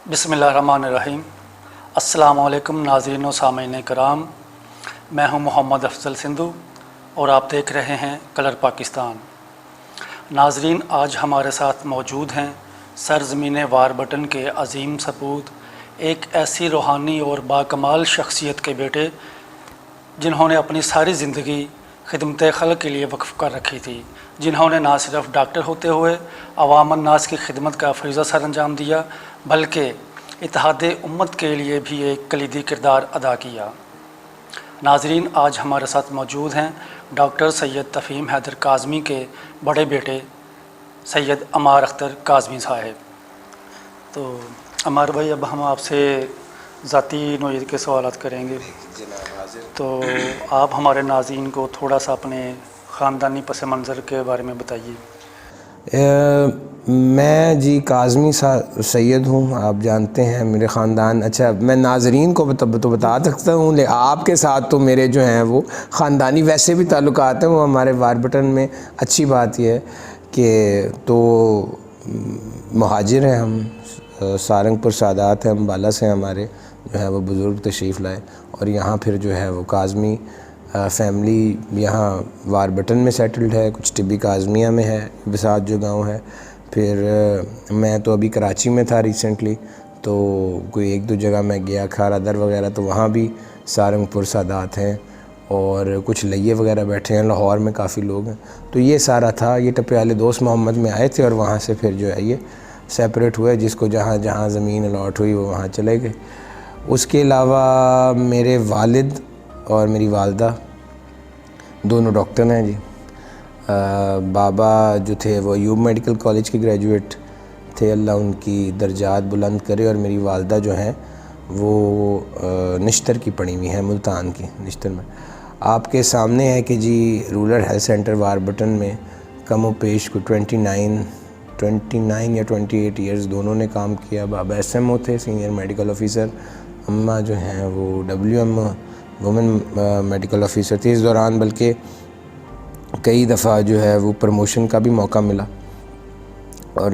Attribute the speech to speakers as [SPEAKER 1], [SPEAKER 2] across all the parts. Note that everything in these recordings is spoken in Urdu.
[SPEAKER 1] بسم اللہ الرحمن الرحیم۔ السلام علیکم ناظرین و سامعین کرام، میں ہوں محمد افضل سندھو اور آپ دیکھ رہے ہیں کلر پاکستان۔ ناظرین، آج ہمارے ساتھ موجود ہیں سرزمین واربٹن کے عظیم سپوت، ایک ایسی روحانی اور باکمال شخصیت کے بیٹے جنہوں نے اپنی ساری زندگی خدمت خلق کے لیے وقف کر رکھی تھی، جنہوں نے نہ صرف ڈاکٹر ہوتے ہوئے عوام الناس کی خدمت کا فریضہ سر انجام دیا بلکہ اتحاد امت کے لیے بھی ایک کلیدی کردار ادا کیا۔ ناظرین، آج ہمارے ساتھ موجود ہیں ڈاکٹر سید تفہیم حیدر کاظمی کے بڑے بیٹے سید عمار اختر کاظمی صاحب۔ تو عمار بھائی، اب ہم آپ سے ذاتی نوعیت کے سوالات کریں گے، تو آپ ہمارے ناظرین کو تھوڑا سا اپنے خاندانی پس منظر کے بارے میں بتائیے۔
[SPEAKER 2] میں جی کاظمی سید ہوں، آپ جانتے ہیں میرے خاندان۔ اچھا، میں ناظرین کو تو بتا سکتا ہوں، لیکن آپ کے ساتھ تو میرے جو ہیں وہ خاندانی ویسے بھی تعلقات ہیں، وہ ہمارے واربٹن میں۔ اچھی بات یہ ہے کہ تو مہاجر ہیں ہم، سارنگپور سادات ہیں، ہم بالا سے ہمارے جو ہے وہ بزرگ تشریف لائے، اور یہاں پھر جو ہے وہ کاظمی فیملی یہاں واربٹن میں سیٹلڈ ہے، کچھ طبی کاظمیہ میں ہے، بسات جو گاؤں ہے۔ پھر میں تو ابھی کراچی میں تھا ریسنٹلی، تو کوئی ایک دو جگہ میں گیا، کھارا در وغیرہ، تو وہاں بھی سارنگپور سادات ہیں، اور کچھ لئیے وغیرہ بیٹھے ہیں، لاہور میں کافی لوگ ہیں۔ تو یہ سارا تھا، یہ ٹپیالے دوست محمد میں آئے تھے، اور وہاں سے پھر جو ہے یہ سیپریٹ ہوئے، جس کو جہاں جہاں زمین الاٹ ہوئی وہ وہاں چلے گئے۔ اس کے علاوہ میرے والد اور میری والدہ دونوں ڈاکٹر ہیں جی۔ بابا جو تھے وہ ایوب میڈیکل کالج کے گریجویٹ تھے، اللہ ان کی درجات بلند کرے، اور میری والدہ جو ہیں وہ نشتر کی پڑھی ہوئی ہیں، ملتان کی نشتر میں۔ آپ کے سامنے ہے کہ جی رورل ہیلتھ سینٹر واربٹن میں کم و بیش کو 29 یا 28 ایئرز دونوں نے کام کیا۔ بابا ایس ایم او تھے، سینئر میڈیکل آفیسر، اماں جو ہیں وہ WM وومن میڈیکل آفیسر تھی۔ اس دوران بلکہ کئی دفعہ جو ہے وہ پروموشن کا بھی موقع ملا، اور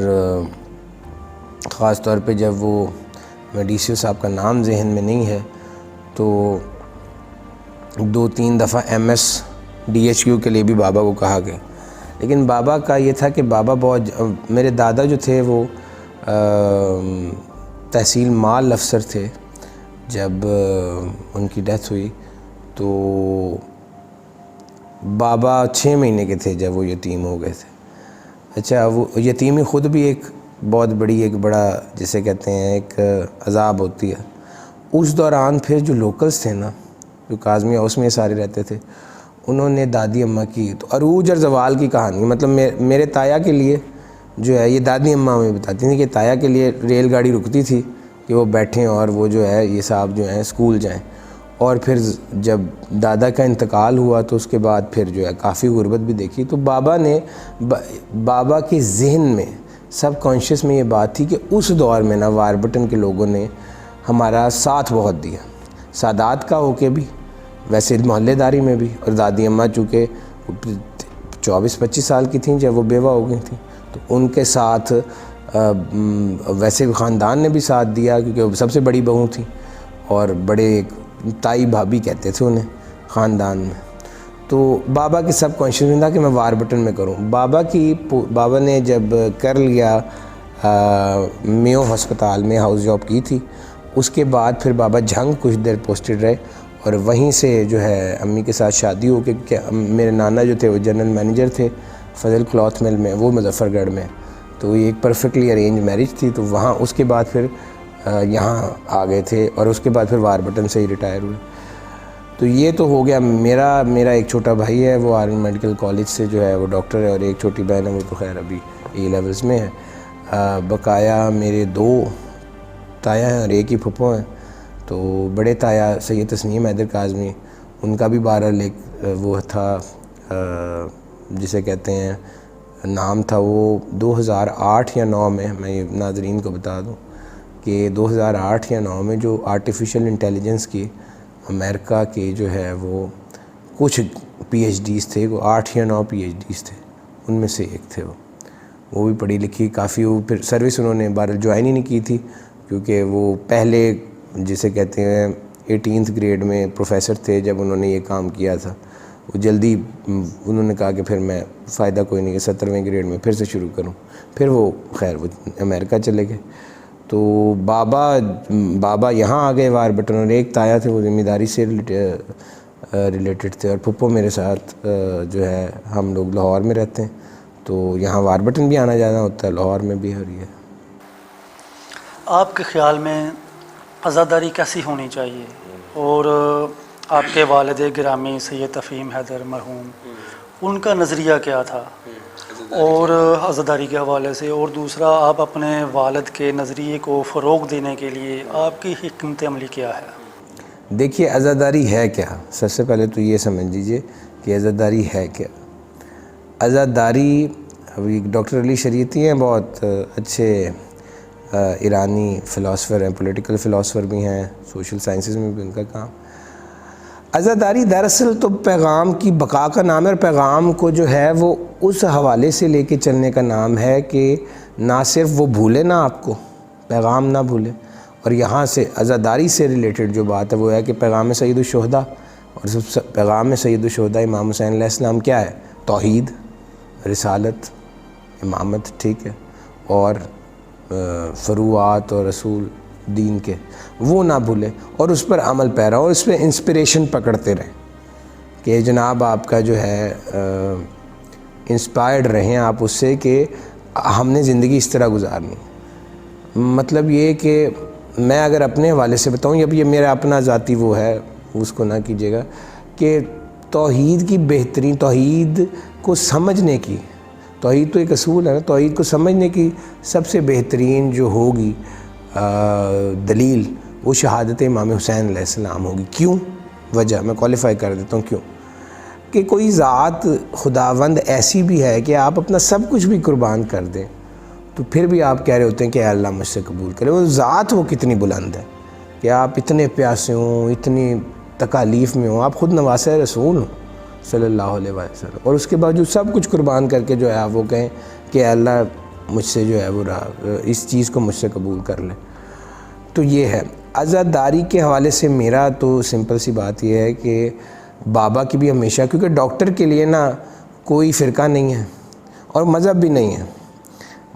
[SPEAKER 2] خاص طور پہ جب وہ DCO صاحب کا نام ذہن میں نہیں ہے، تو 2-3 دفعہ MS DHQ کے لیے بھی بابا کو کہا گیا۔ لیکن بابا کا یہ تھا کہ بابا میرے دادا جو تھے وہ تحصیل مال افسر تھے۔ جب ان کی ڈیتھ ہوئی تو بابا 6 مہینے کے تھے جب وہ یتیم ہو گئے تھے۔ اچھا، وہ یتیمی خود بھی ایک بہت بڑا جسے کہتے ہیں ایک عذاب ہوتی ہے۔ اس دوران پھر جو لوکلز تھے نا، جو کاظمی ہاؤس میں سارے رہتے تھے، انہوں نے دادی اماں کی تو عروج اور زوال کی کہانی، مطلب میرے تایا کے لیے جو ہے یہ دادی اماں میں بتاتی تھیں کہ تایا کے لیے ریل گاڑی رکتی تھی کہ وہ بیٹھیں اور وہ جو ہے یہ صاحب جو ہیں اسکول جائیں۔ اور پھر جب دادا کا انتقال ہوا تو اس کے بعد پھر جو ہے کافی غربت بھی دیکھی۔ تو بابا کے ذہن میں سب کانشیس میں یہ بات تھی کہ اس دور میں نا واربٹن کے لوگوں نے ہمارا ساتھ بہت دیا، سادات کا ہو کے بھی، ویسے محلے داری میں بھی، اور دادی اماں چونکہ 24-25 سال کی تھیں جب وہ بیوہ ہو گئی تھیں، تو ان کے ساتھ ویسے خاندان نے بھی ساتھ دیا، کیونکہ وہ سب سے بڑی بہو تھیں، اور بڑے تائی بھابھی کہتے تھے انہیں خاندان میں۔ تو بابا کی سب کانشیس میں تھا کہ میں واربٹن میں کروں۔ بابا نے جب کر لیا میو ہسپتال میں ہاؤس جاب کی تھی، اس کے بعد پھر بابا جھنگ کچھ دیر پوسٹڈ رہے، اور وہیں سے جو ہے امی کے ساتھ شادی ہو کے، میرے نانا جو تھے وہ جنرل مینیجر تھے فضل کلاتھ مل میں، وہ مظفر گڑھ میں، تو یہ ایک پرفیکٹلی ارینج میرج تھی۔ تو وہاں اس کے بعد پھر یہاں آ گئے تھے، اور اس کے بعد پھر واربٹن سے ہی ریٹائر ہوئے۔ تو یہ تو ہو گیا۔ میرا ایک چھوٹا بھائی ہے، وہ آرمی میڈیکل کالج سے جو ہے وہ ڈاکٹر ہے، اور ایک چھوٹی بہن ہے، وہ تو خیر ابھی A لیولز میں ہے۔ بقایا میرے 2 تایا ہیں اور ایک ہی پھپھو ہیں۔ تو بڑے تایا سید تسنیم حیدر کاظمی، ان کا بھی بہرحال ایک وہ تھا جسے کہتے ہیں نام تھا، وہ 2008 یا 9 میں یہ ناظرین کو بتا دوں کہ 2008 یا 9 میں جو آرٹیفیشل انٹیلیجنس کی امریکہ کے جو ہے وہ کچھ PhDs تھے، وہ 8 یا 9 PhDs تھے، ان میں سے ایک تھے وہ بھی پڑھی لکھی کافی۔ وہ پھر سروس انہوں نے بہرحال جوائن ہی نہیں کی تھی، کیونکہ وہ پہلے جسے کہتے ہیں 18th گریڈ میں پروفیسر تھے جب انہوں نے یہ کام کیا تھا. وہ جلدی انہوں نے کہا کہ پھر میں فائدہ کوئی نہیں کہ 17ویں گریڈ میں پھر سے شروع کروں. پھر وہ خیر وہ امریکہ چلے گئے. تو بابا یہاں آ گئے واربٹن، اور ایک تایا تھے وہ ذمہ داری سے ریلیٹڈ تھے، اور پھپھو میرے ساتھ جو ہے ہم لوگ لاہور میں رہتے ہیں، تو یہاں واربٹن بھی آنا جانا ہوتا ہے، لاہور میں بھی ہو رہی ہے.
[SPEAKER 1] آپ کے خیال میں عزاداری کیسی ہونی چاہیے، اور آپ کے والد گرامی سید تفہیم حیدر مرحوم ان کا نظریہ کیا تھا اور عزاداری کے حوالے سے، اور دوسرا آپ اپنے والد کے نظریے کو فروغ دینے کے لیے آپ کی حکمت عملی کیا ہے؟
[SPEAKER 2] دیکھیے عزاداری ہے کیا، سب سے پہلے تو یہ سمجھ لیجیے کہ عزاداری ہے کیا. عزاداری ابھی ڈاکٹر علی شریعتی ہیں، بہت اچھے ایرانی فلاسفر ہیں، پولیٹیکل فلاسفر بھی ہیں، سوشل سائنسز میں بھی ان کا کام. عزاداری دراصل تو پیغام کی بقا کا نام ہے، اور پیغام کو جو ہے وہ اس حوالے سے لے کے چلنے کا نام ہے کہ نہ صرف وہ بھولے نہ آپ کو، پیغام نہ بھولے. اور یہاں سے عزاداری سے ریلیٹڈ جو بات ہے وہ ہے کہ پیغام سید الشہداء، اور پیغام سید الشہداء امام حسین علیہ السلام کیا ہے؟ توحید، رسالت، امامت، ٹھیک ہے، اور فروعات اور رسول دین کے، وہ نہ بھولے اور اس پر عمل پیرا، اور اس پہ انسپریشن پکڑتے رہیں کہ جناب آپ کا جو ہے انسپائرڈ رہیں آپ اس سے کہ ہم نے زندگی اس طرح گزارنی. مطلب یہ کہ میں اگر اپنے حوالے سے بتاؤں، اب یہ میرا اپنا ذاتی وہ ہے، اس کو نہ کیجیے گا، کہ توحید کی بہترین، توحید کو سمجھنے کی، توحید تو ایک اصول ہے نا، توحید کو سمجھنے کی سب سے بہترین جو ہوگی دلیل وہ شہادت امام حسین علیہ السلام ہوگی. کیوں؟ وجہ میں کوالیفائی کر دیتا ہوں کیوں. کہ کوئی ذات خداوند ایسی بھی ہے کہ آپ اپنا سب کچھ بھی قربان کر دیں تو پھر بھی آپ کہہ رہے ہوتے ہیں کہ اے اللہ مجھ سے قبول کرے. وہ ذات وہ کتنی بلند ہے کہ آپ اتنے پیاسے ہوں، اتنی تکالیف میں ہوں، آپ خود نواسہ رسول ہوں صلی اللہ علیہ وسلم، اور اس کے باوجود سب کچھ قربان کر کے جو ہے آپ وہ کہیں کہ اے اللہ مجھ سے جو ہے وہ اس چیز کو مجھ سے قبول کر لے. تو یہ ہے عزاداری کے حوالے سے. میرا تو سمپل سی بات یہ ہے کہ بابا کی بھی ہمیشہ، کیونکہ ڈاکٹر کے لیے نا کوئی فرقہ نہیں ہے اور مذہب بھی نہیں ہے.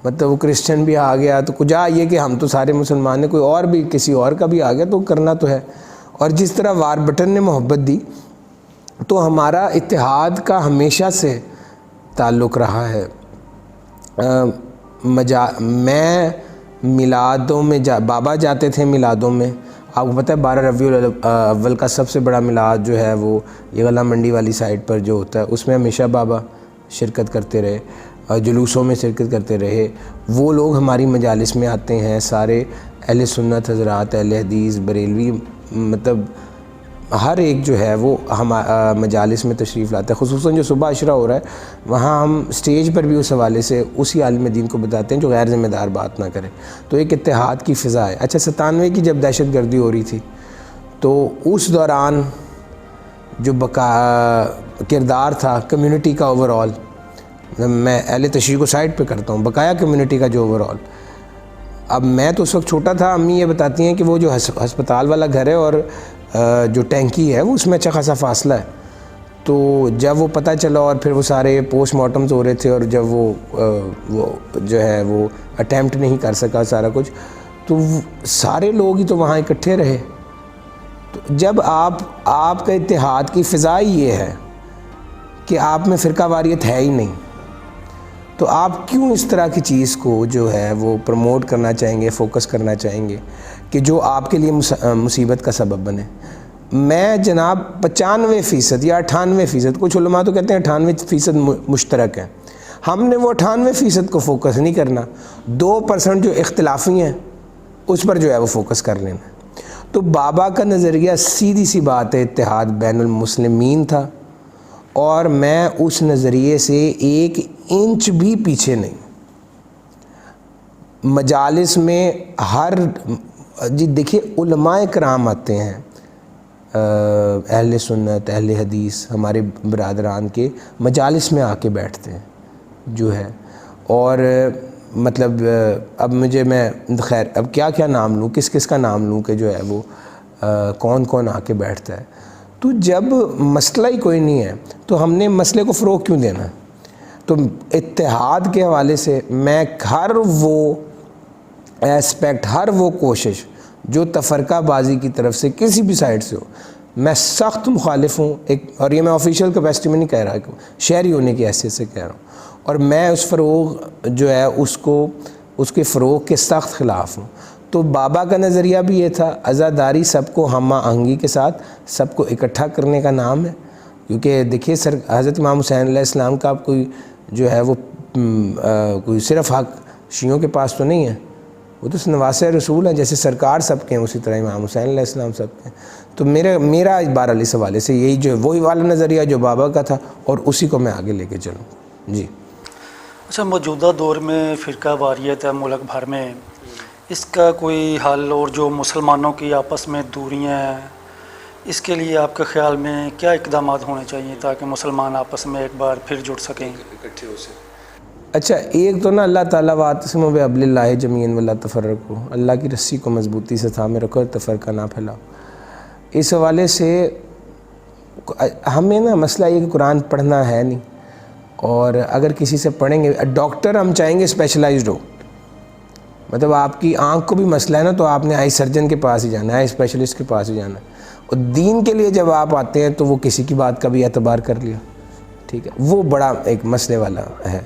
[SPEAKER 2] مطلب وہ کرسچن بھی آ گیا تو کچھ یہ کہ ہم تو سارے مسلمان ہیں، کوئی اور بھی کسی اور کا بھی آ گیا تو کرنا تو ہے. اور جس طرح واربٹن نے محبت دی تو ہمارا اتحاد کا ہمیشہ سے تعلق رہا ہے. میں میلادوں میں بابا جاتے تھے میلادوں میں. آپ کو پتہ ہے 12 ربیع الاول کا سب سے بڑا میلاد جو ہے وہ یہ غلہ منڈی والی سائٹ پر جو ہوتا ہے، اس میں ہمیشہ بابا شرکت کرتے رہے، جلوسوں میں شرکت کرتے رہے. وہ لوگ ہماری مجالس میں آتے ہیں، سارے اہل سنت حضرات، اہل حدیث، بریلوی، مطلب ہر ایک جو ہے وہ ہم مجالس میں تشریف لاتا ہے. خصوصاً جو صبح عشرہ ہو رہا ہے وہاں ہم سٹیج پر بھی اس حوالے سے اسی عالم دین کو بتاتے ہیں جو غیر ذمہ دار بات نہ کرے. تو ایک اتحاد کی فضا ہے. اچھا 97 کی جب دہشت گردی ہو رہی تھی تو اس دوران جو کردار تھا کمیونٹی کا اوور آل، میں اہل تشریح کو سائڈ پہ کرتا ہوں، بقایا کمیونٹی کا جو اوور آل. اب میں تو اس وقت چھوٹا تھا، امی یہ بتاتی ہیں کہ وہ جو ہسپتال والا گھر ہے اور جو ٹینکی ہے وہ اس میں اچھا خاصا فاصلہ ہے. تو جب وہ پتہ چلا اور پھر وہ سارے پوسٹ مارٹمز ہو رہے تھے اور جب وہ جو ہے وہ اٹیمپٹ نہیں کر سکا سارا کچھ، تو سارے لوگ ہی تو وہاں اکٹھے رہے. تو جب آپ کا اتحاد کی فضا یہ ہے کہ آپ میں فرقہ واریت ہے ہی نہیں، تو آپ کیوں اس طرح کی چیز کو جو ہے وہ پروموٹ کرنا چاہیں گے، فوکس کرنا چاہیں گے کہ جو آپ کے لیے مصیبت کا سبب بنے. میں جناب 95% یا 98%، کچھ علماء تو کہتے ہیں 98% مشترک ہیں، ہم نے وہ 98% کو فوکس نہیں کرنا، 2% جو اختلافی ہیں اس پر جو ہے وہ فوکس کر لینا. تو بابا کا نظریہ سیدھی سی بات ہے اتحاد بین المسلمین تھا، اور میں اس نظریے سے 1 انچ بھی پیچھے نہیں. مجالس میں جی دیکھیے علماء کرام آتے ہیں، اہل سنت، اہل حدیث، ہمارے برادران کے مجالس میں آ کے بیٹھتے ہیں جو ہے، اور مطلب اب میں خیر اب کیا نام لوں، کس کا نام لوں کہ جو ہے وہ کون کون آ کے بیٹھتا ہے. تو جب مسئلہ ہی کوئی نہیں ہے تو ہم نے مسئلے کو فروغ کیوں دینا؟ تو اتحاد کے حوالے سے میں ہر وہ ایسپیکٹ، ہر وہ کوشش جو تفرقہ بازی کی طرف سے کسی بھی سائڈ سے ہو، میں سخت مخالف ہوں. اور یہ میں آفیشیل کیپیسٹی میں نہیں کہہ رہا، شہری ہونے کی حیثیت سے کہہ رہا ہوں. اور میں اس فروغ جو ہے اس کے فروغ کے سخت خلاف ہوں. تو بابا کا نظریہ بھی یہ تھا، عزاداری سب کو ہم آہنگی کے ساتھ سب کو اکٹھا کرنے کا نام ہے. کیونکہ دیکھیے حضرت امام حسین علیہ السلام کا کوئی جو ہے وہ کوئی صرف حق شیعوں کے پاس تو نہیں ہے، وہ تو نواسہ رسول ہیں. جیسے سرکار سب کے ہیں اسی طرح امام حسین علیہ السلام سب کے ہیں. تو میرا بہرحال اس حوالے سے یہی جو وہی والا نظریہ جو بابا کا تھا اور اسی کو میں آگے لے کے چلوں. جی.
[SPEAKER 1] اچھا، موجودہ دور میں فرقہ واریت ہے ملک بھر میں، اس کا کوئی حل، اور جو مسلمانوں کی آپس میں دوریاں ہیں اس کے لیے آپ کے خیال میں کیا اقدامات ہونے چاہیے تاکہ مسلمان آپس میں ایک بار پھر جڑ سکیں، اکٹھے ہو سکیں؟
[SPEAKER 2] اچھا، ایک تو نا اللہ تعالیٰ واعتصموا بحبل اللہ جمیعا ولا تفرقوا، اللہ کی رسی کو مضبوطی سے تھامے رکھو اور تفرقہ نہ پھیلاؤ. اس حوالے سے ہمیں نا مسئلہ یہ کہ قرآن پڑھنا ہے نہیں، اور اگر کسی سے پڑھیں گے ڈاکٹر ہم چاہیں گے اسپیشلائزڈ ہو. مطلب آپ کی آنکھ کو بھی مسئلہ ہے نا تو آپ نے آئی سرجن کے پاس ہی جانا ہے، آئی اسپیشلسٹ کے پاس ہی جانا ہے. اور دین کے لیے جب آپ آتے ہیں تو وہ کسی کی بات کا بھی اعتبار کر لیا، ٹھیک ہے، وہ بڑا ایک مسئلے والا ہے.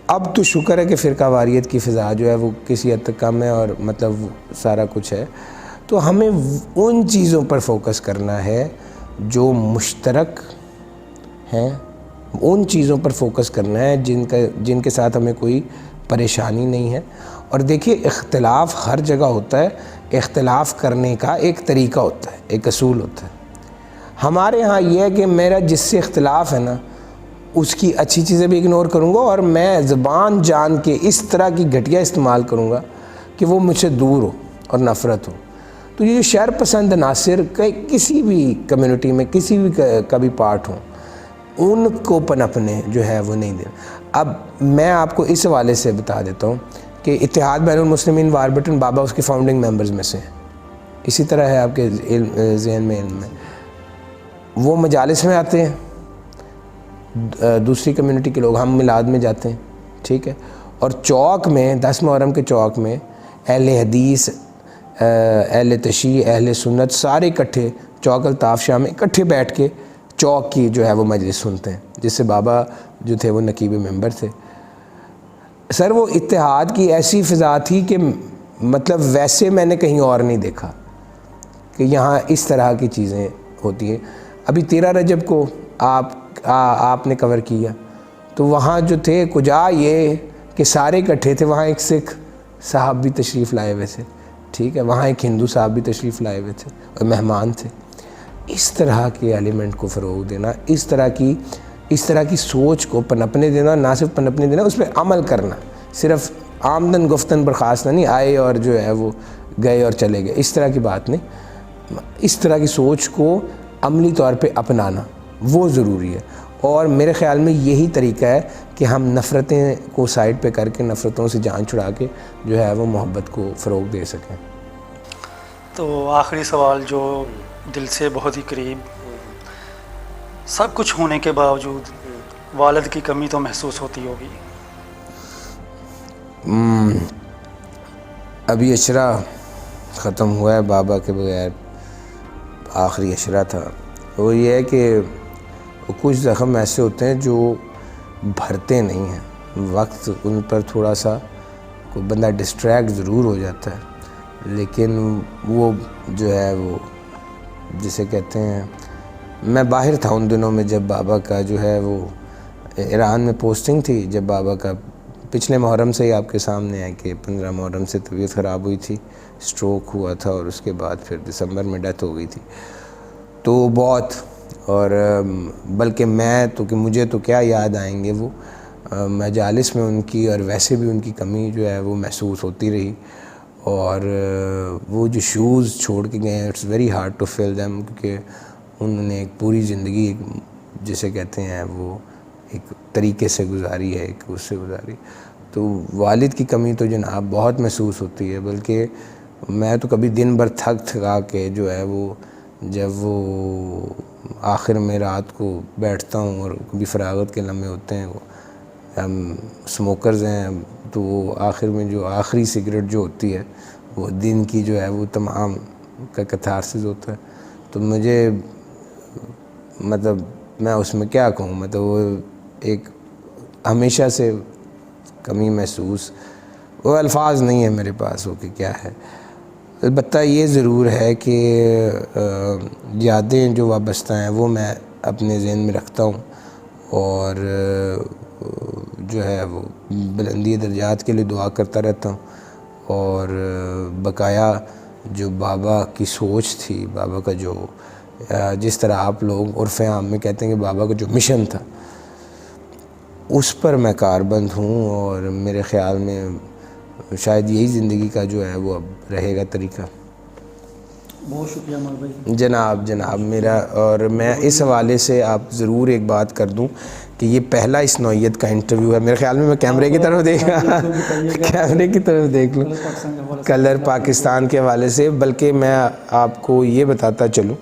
[SPEAKER 2] اب تو شکر ہے کہ فرقہ واریت کی فضا جو ہے وہ کسی حد تک کم ہے اور مطلب سارا کچھ ہے. تو ہمیں ان چیزوں پر فوکس کرنا ہے جو مشترک ہیں، ان چیزوں پر فوکس کرنا ہے جن کے ساتھ ہمیں کوئی پریشانی نہیں ہے. اور دیکھیے اختلاف ہر جگہ ہوتا ہے، اختلاف کرنے کا ایک طریقہ ہوتا ہے، ایک اصول ہوتا ہے. ہمارے ہاں یہ ہے کہ میرا جس سے اختلاف ہے نا اس کی اچھی چیزیں بھی اگنور کروں گا، اور میں زبان جان کے اس طرح کی گھٹیا استعمال کروں گا کہ وہ مجھ سے دور ہو اور نفرت ہو. تو یہ جو شر پسند عناصر کسی بھی کمیونٹی میں کسی بھی کا بھی پارٹ ہوں، ان کو پنپنے جو ہے وہ نہیں دینا. اب میں آپ کو اس حوالے سے بتا دیتا ہوں کہ اتحاد بین المسلمین واربٹن بابا اس کے فاؤنڈنگ ممبرز میں سے ہیں. اسی طرح ہے آپ کے ذہن میں علم میں، وہ مجالس میں آتے ہیں، دوسری کمیونٹی کے لوگ، ہم میلاد میں جاتے ہیں، ٹھیک ہے، اور چوک میں 10 محرم کے چوک میں اہل حدیث، اہل تشیع، اہل سنت سارے اکٹھے چوک الطاف شاہ میں اکٹھے بیٹھ کے چوک کی جو ہے وہ مجلس سنتے ہیں، جس سے بابا جو تھے وہ نقیب ممبر تھے. سر وہ اتحاد کی ایسی فضا تھی کہ مطلب ویسے میں نے کہیں اور نہیں دیکھا کہ یہاں اس طرح کی چیزیں ہوتی ہیں. ابھی 13 رجب کو آپ نے کور کیا تو وہاں جو تھے کجا یہ کہ سارے اکٹھے تھے، وہاں ایک سکھ صاحب بھی تشریف لائے ہوئے تھے، ٹھیک ہے، وہاں ایک ہندو صاحب بھی تشریف لائے ہوئے تھے اور مہمان تھے. اس طرح کے ایلیمنٹ کو فروغ دینا، اس طرح کی سوچ کو پنپنے دینا، نہ صرف پنپنے دینا، اس پہ عمل کرنا، صرف آمدن گفتن برخاست نہیں، آئے اور جو ہے وہ گئے اور چلے گئے، اس طرح کی بات نہیں. اس طرح کی سوچ کو عملی طور پہ اپنانا وہ ضروری ہے. اور میرے خیال میں یہی طریقہ ہے کہ ہم نفرتیں کو سائڈ پہ کر کے، نفرتوں سے جان چھڑا کے جو ہے وہ محبت کو فروغ دے سکیں.
[SPEAKER 1] تو آخری سوال جو دل سے بہت ہی قریب، سب کچھ ہونے کے باوجود والد کی کمی تو محسوس ہوتی ہوگی؟
[SPEAKER 2] ابھی عشرہ ختم ہوا ہے بابا کے بغیر، آخری عشرہ تھا. وہ یہ ہے کہ کچھ زخم ایسے ہوتے ہیں جو بھرتے نہیں ہیں، وقت ان پر تھوڑا سا کوئی بندہ ڈسٹریکٹ ضرور ہو جاتا ہے، لیکن وہ جو ہے وہ جسے کہتے ہیں، میں باہر تھا ان دنوں میں جب بابا کا جو ہے وہ ایران میں پوسٹنگ تھی، جب بابا کا پچھلے محرم سے ہی آپ کے سامنے ہے کہ 15 محرم سے طبیعت خراب ہوئی تھی، سٹروک ہوا تھا اور اس کے بعد پھر دسمبر میں ڈیتھ ہو گئی تھی. تو بہت، اور بلکہ میں تو کہ مجھے تو کیا یاد آئیں گے وہ مجالس میں ان کی، اور ویسے بھی ان کی کمی جو ہے وہ محسوس ہوتی رہی. اور وہ جو شوز چھوڑ کے گئے ہیں، it's very hard to fill them, کیونکہ انہوں نے ایک پوری زندگی جسے کہتے ہیں وہ ایک طریقے سے گزاری ہے، ایک اس سے گزاری. تو والد کی کمی تو جناب بہت محسوس ہوتی ہے، بلکہ میں تو کبھی دن بھر تھکا کے جو ہے وہ جب وہ آخر میں رات کو بیٹھتا ہوں اور کبھی فراغت کے لمحے ہوتے ہیں، وہ ہم اسموکرز ہیں تو وہ آخر میں جو آخری سگریٹ جو ہوتی ہے وہ دن کی جو ہے وہ تمام کا کتھارسس ہوتا ہے، تو مجھے مطلب میں اس میں کیا کہوں، مطلب وہ ایک ہمیشہ سے کمی محسوس، وہ الفاظ نہیں ہے میرے پاس وہ کہ کیا ہے۔ البتہ یہ ضرور ہے کہ یادیں جو وابستہ ہیں وہ میں اپنے ذہن میں رکھتا ہوں، اور جو ہے وہ بلندی درجات کے لیے دعا کرتا رہتا ہوں، اور بقایا جو بابا کی سوچ تھی، بابا کا جو جس طرح آپ لوگ عرف عام میں کہتے ہیں کہ بابا کا جو مشن تھا اس پر میں کاربند ہوں، اور میرے خیال میں شاید یہی زندگی کا جو ہے وہ اب رہے گا طریقہ۔
[SPEAKER 1] بہت شکریہ عمر بھائی۔
[SPEAKER 2] جناب میرا، اور میں اس حوالے سے آپ ضرور ایک بات کر دوں کہ یہ پہلا اس نوعیت کا انٹرویو ہے میرے خیال میں کیمرے کی طرف دیکھ لوں کلر پاکستان کے حوالے سے، بلکہ میں آپ کو یہ بتاتا چلوں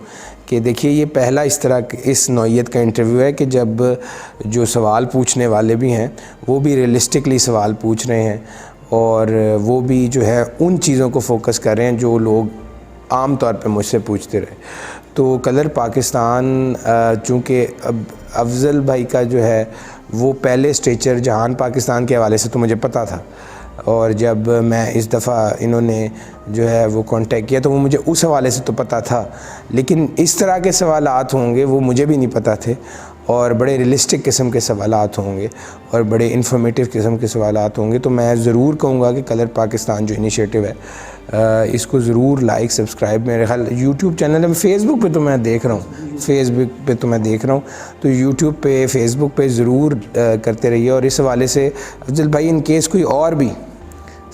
[SPEAKER 2] کہ دیکھیے یہ پہلا اس نوعیت کا انٹرویو ہے کہ جب جو سوال پوچھنے والے بھی ہیں وہ بھی ریئلسٹکلی سوال پوچھ رہے ہیں، اور وہ بھی جو ہے ان چیزوں کو فوکس کر رہے ہیں جو لوگ عام طور پہ مجھ سے پوچھتے رہے۔ تو کلر پاکستان چونکہ اب افضل بھائی کا جو ہے وہ پہلے اسٹیچر جہان پاکستان کے حوالے سے تو مجھے پتہ تھا، اور جب میں اس دفعہ انہوں نے جو ہے وہ کانٹیکٹ کیا تو وہ مجھے اس حوالے سے تو پتہ تھا، لیکن اس طرح کے سوالات ہوں گے وہ مجھے بھی نہیں پتہ تھے، اور بڑے ریئلسٹک قسم کے سوالات ہوں گے اور بڑے انفارمیٹیو قسم کے سوالات ہوں گے۔ تو میں ضرور کہوں گا کہ کلر پاکستان جو انیشیٹو ہے اس کو ضرور لائک سبسکرائب، میرے خیال یوٹیوب چینل ہے، فیس بک پہ تو میں دیکھ رہا ہوں، تو یوٹیوب پہ فیس بک پہ ضرور کرتے رہیے۔ اور اس حوالے سے افضل بھائی ان کیس کوئی اور بھی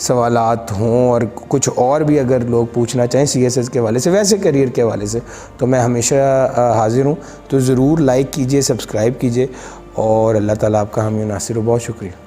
[SPEAKER 2] سوالات ہوں اور کچھ اور بھی اگر لوگ پوچھنا چاہیں CSS کے حوالے سے، ویسے کریئر کے حوالے سے، تو میں ہمیشہ حاضر ہوں، تو ضرور لائک کیجئے، سبسکرائب کیجئے، اور اللہ تعالیٰ آپ کا حامی و ناصر ہو۔ بہت شکریہ۔